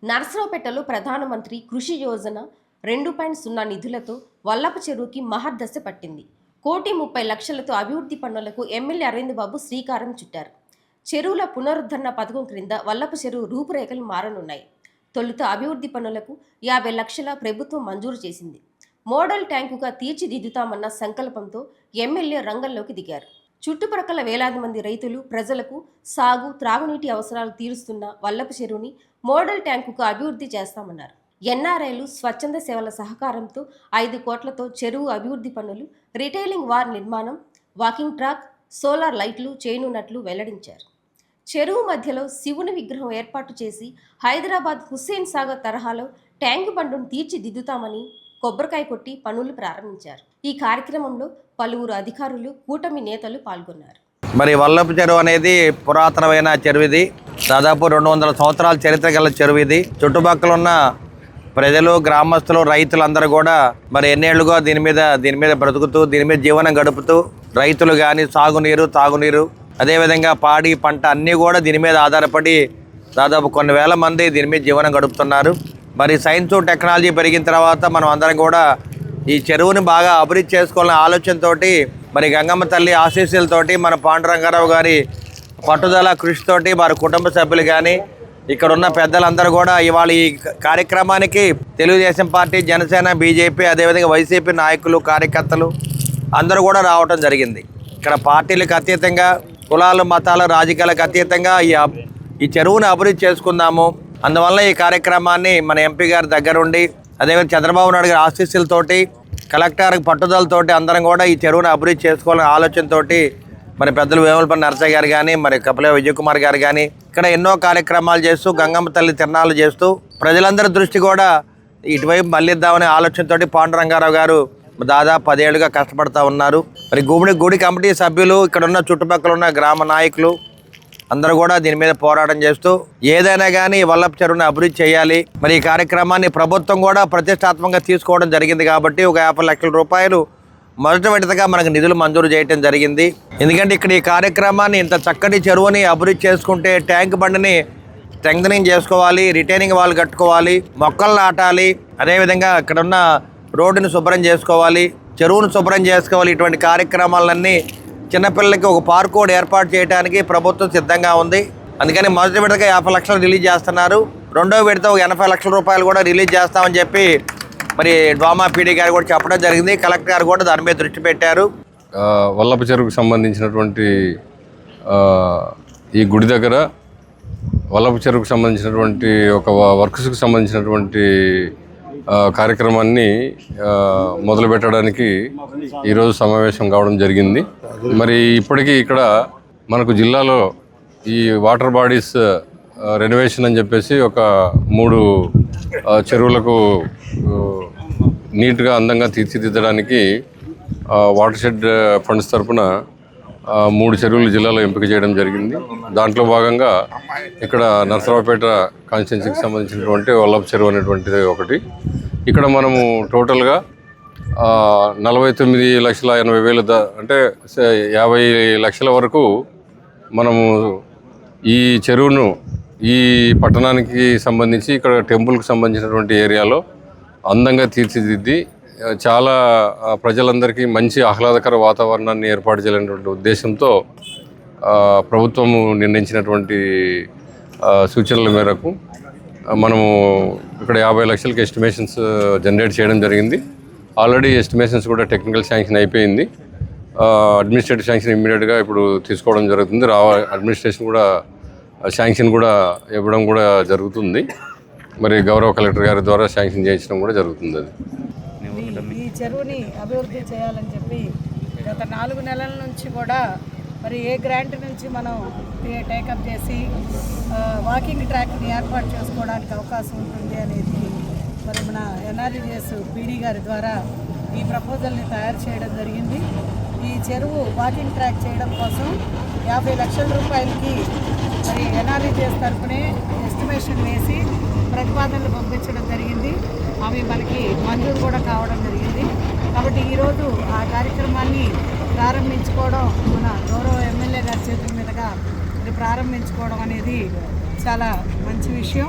నర్సరావుపేటలో ప్రధానమంత్రి కృషి యోజన 2.0 నిధులతో వల్లపు చెరువుకి మహర్దశ పట్టింది. 1,30,00,000తో అభివృద్ధి పనులకు ఎమ్మెల్యే అరవింద్ బాబు శ్రీకారం చుట్టారు. చెరువుల పునరుద్ధరణ పథకం క్రింద వల్లపు చెరువు రూపురేఖలు మారనున్నాయి. తొలుత అభివృద్ధి పనులకు 50 లక్షల ప్రభుత్వం మంజూరు చేసింది. మోడల్ ట్యాంకుగా తీర్చిదిద్దుతామన్న సంకల్పంతో ఎమ్మెల్యే రంగంలోకి దిగారు. చుట్టుప్రక్కల వేలాది మంది రైతులు, ప్రజలకు సాగు, త్రాగునీటి అవసరాలు తీరుస్తున్న వల్లపు చెరువుని మోడల్ ట్యాంకుకు అభివృద్ధి చేస్తామన్నారు. ఎన్ఆర్ఐలు, స్వచ్ఛంద సేవల సహకారంతో 5 కోట్లతో చెరువు అభివృద్ధి పనులు, రిటైలింగ్ వార్ నిర్మాణం, వాకింగ్ ట్రాక్, సోలార్ లైట్లు చేయనున్నట్లు వెల్లడించారు. చెరువు మధ్యలో శివుని విగ్రహం ఏర్పాటు చేసి హైదరాబాద్ హుస్సేన్ సాగర్ తరహాలో ట్యాంకు బండును తీర్చిదిద్దుతామని కొబ్బరికాయ కొట్టి పనులు ప్రారంభించారు. ఈ కార్యక్రమంలో పలువురు అధికారులు, కూటమి నేతలు పాల్గొన్నారు. మరి వల్లపు చెరువు అనేది పురాతనమైన చెరువు. ఇది దాదాపు 200 సంవత్సరాల చరిత్ర గల చెరువు. ఇది చుట్టుపక్కల ఉన్న ప్రజలు, గ్రామస్తులు, రైతులందరూ కూడా మరి ఎన్నేళ్లుగా దీని మీద బ్రతుకుతూ, దీని మీద జీవనం గడుపుతూ, రైతులు కానీ సాగునీరు, తాగునీరు, అదేవిధంగా పాడి పంట అన్నీ కూడా దీని మీద ఆధారపడి దాదాపు కొన్ని వేల మంది దీని మీద జీవనం గడుపుతున్నారు. మరి సైన్స్ టెక్నాలజీ పెరిగిన తర్వాత మనం అందరం కూడా ఈ చెరువుని బాగా అభివృద్ధి చేసుకోవాలనే ఆలోచనతోటి, మరి గంగమ్మ తల్లి ఆశీస్సులతోటి, మన పాండురంగారావు గారి పట్టుదల, కృషితోటి వారి కుటుంబ సభ్యులు కానీ ఇక్కడ ఉన్న పెద్దలందరూ కూడా ఇవాళ ఈ కార్యక్రమానికి తెలుగుదేశం పార్టీ, జనసేన, బీజేపీ, అదేవిధంగా వైసీపీ నాయకులు, కార్యకర్తలు అందరూ కూడా రావటం జరిగింది. ఇక్కడ పార్టీలకు అతీతంగా, కులాలు, మతాలు, రాజకీయాలకు అతీతంగా ఈ చెరువుని అభివృద్ధి చేసుకుందాము. అందువల్ల ఈ కార్యక్రమాన్ని మన ఎంపీ గారి దగ్గరుండి, అదేవిధంగా చంద్రబాబు నాయుడు గారి ఆశీస్సులతోటి, కలెక్టర్ పట్టుదలతోటి అందరం కూడా ఈ చెరువుని అభివృద్ధి చేసుకోవాలనే ఆలోచనతోటి మరి పెద్దలు వేములపల్లి నరసయ్య గారు కానీ, మరి కపిల విజయ్ కుమార్ గారు కానీ ఇక్కడ ఎన్నో కార్యక్రమాలు చేస్తూ, గంగమ్మ తల్లి తిరణాలు చేస్తూ, ప్రజలందరి దృష్టి కూడా ఇటువైపు మళ్ళిద్దామనే ఆలోచనతోటి పాండురంగారావు గారు దాదాపు 10 ఏళ్ళుగా కష్టపడుతూ ఉన్నారు. మరి గుడి కమిటీ సభ్యులు, ఇక్కడ ఉన్న చుట్టుపక్కల ఉన్న గ్రామ నాయకులు అందరూ కూడా దీని మీద పోరాటం చేస్తూ ఏదైనా కానీ వల్లపు చెరువుని అభివృద్ధి చేయాలి. మరి ఈ కార్యక్రమాన్ని ప్రభుత్వం కూడా ప్రతిష్టాత్మకంగా తీసుకోవడం జరిగింది కాబట్టి ఒక 50 లక్షల రూపాయలు మొదటి విడతగా మనకు నిధులు మంజూరు చేయడం జరిగింది. ఎందుకంటే ఇక్కడ ఈ కార్యక్రమాన్ని ఇంత చక్కటి చెరువుని అభివృద్ధి చేసుకుంటే ట్యాంక్ బండిని స్ట్రెంగ్థనింగ్ చేసుకోవాలి, రిటైనింగ్ వాల్ కట్టుకోవాలి, మొక్కలు నాటాలి, అదేవిధంగా ఇక్కడ ఉన్న రోడ్డుని శుభ్రం చేసుకోవాలి, చెరువును శుభ్రం చేసుకోవాలి. ఇటువంటి కార్యక్రమాలన్నీ చిన్నపిల్లలకి ఒక పార్క్ కూడా ఏర్పాటు చేయడానికి ప్రభుత్వం సిద్ధంగా ఉంది. అందుకని మొదటి విడతగా 50 లక్షలు రిలీజ్ చేస్తున్నారు. రెండో విడత 80 లక్షల రూపాయలు కూడా రిలీజ్ చేస్తామని చెప్పి మరి డ్వామా పీడీ గారు కూడా చెప్పడం జరిగింది. కలెక్టర్ గారు కూడా దాని మీద దృష్టి పెట్టారు. వల్లపు చెరువుకు సంబంధించినటువంటి ఈ గుడి దగ్గర వల్లపు చెరువుకు సంబంధించినటువంటి ఒక వర్క్స్కి సంబంధించినటువంటి కార్యక్రమాన్ని మొదలు పెట్టడానికి ఈరోజు సమావేశం కావడం జరిగింది. మరి ఇప్పటికీ ఇక్కడ మనకు జిల్లాలో ఈ వాటర్ బాడీస్ రెనోవేషన్ అని చెప్పేసి ఒక 3 చెరువులకు నీట్గా, అందంగా తీర్చిదిద్దడానికి వాటర్ షెడ్ ఫండ్స్ తరఫున 3 చెరువులు జిల్లాలో ఎంపిక చేయడం జరిగింది. దాంట్లో భాగంగా ఇక్కడ నర్సరావుపేట కాన్స్టిట్యున్సీకి సంబంధించినటువంటి వల్లపు చెరువు అనేటువంటిది ఒకటి. ఇక్కడ మనము టోటల్గా 49,80,000 అంటే 50 లక్షల వరకు మనము ఈ చెరువును ఈ పట్టణానికి సంబంధించి ఇక్కడ టెంపుల్కి సంబంధించినటువంటి ఏరియాలో అందంగా తీర్చిదిద్ది చాలా ప్రజలందరికీ మంచి ఆహ్లాదకర వాతావరణాన్ని ఏర్పాటు చేయాలనేటువంటి ఉద్దేశంతో ప్రభుత్వము నిర్ణయించినటువంటి సూచనల మేరకు మనము ఇక్కడ 50 లక్షలకి ఎస్టిమేషన్స్ జనరేట్ చేయడం జరిగింది. ఆల్రెడీ ఎస్టిమేషన్స్ కూడా టెక్నికల్ శాంక్షన్ అయిపోయింది. అడ్మినిస్ట్రేటివ్ శాంక్షన్ ఇమ్మీడియట్గా ఇప్పుడు తీసుకోవడం జరుగుతుంది. అడ్మినిస్ట్రేషన్ కూడా శాంక్షన్ కూడా ఇవ్వడం కూడా జరుగుతుంది. మరి గౌరవ కలెక్టర్ గారి ద్వారా శాంక్షన్ చేయించడం కూడా జరుగుతుంది. అది ఈ చెరువుని అభివృద్ధి చేయాలని చెప్పి గత 4 నెలల నుంచి కూడా మరి ఏ గ్రాంట్ నుంచి మనం టేకప్ చేసి వాకింగ్ ట్రాక్ని ఏర్పాటు చేసుకోవడానికి అవకాశం ఉంటుంది అనేది మరి మన ఎన్ఆర్ఈఎస్ పీడీ గారి ద్వారా ఈ ప్రపోజల్ని తయారు చేయడం జరిగింది. ఈ చెరువు వాకింగ్ ట్రాక్ చేయడం కోసం 50 లక్షల రూపాయలకి మరి ఎన్ఆర్ఈఎస్ తరఫునే ఎస్టిమేషన్ వేసి ప్రతిపాదనలు పంపించడం జరిగింది. అవి మనకి మంజూరు కూడా కావడం జరిగింది. కాబట్టి ఈరోజు ఆ కార్యక్రమాన్ని ప్రారంభించుకోవడం, మన గౌరవ ఎమ్మెల్యే గారి చేతుల మీదుగా ఇది ప్రారంభించుకోవడం అనేది చాలా మంచి విషయం.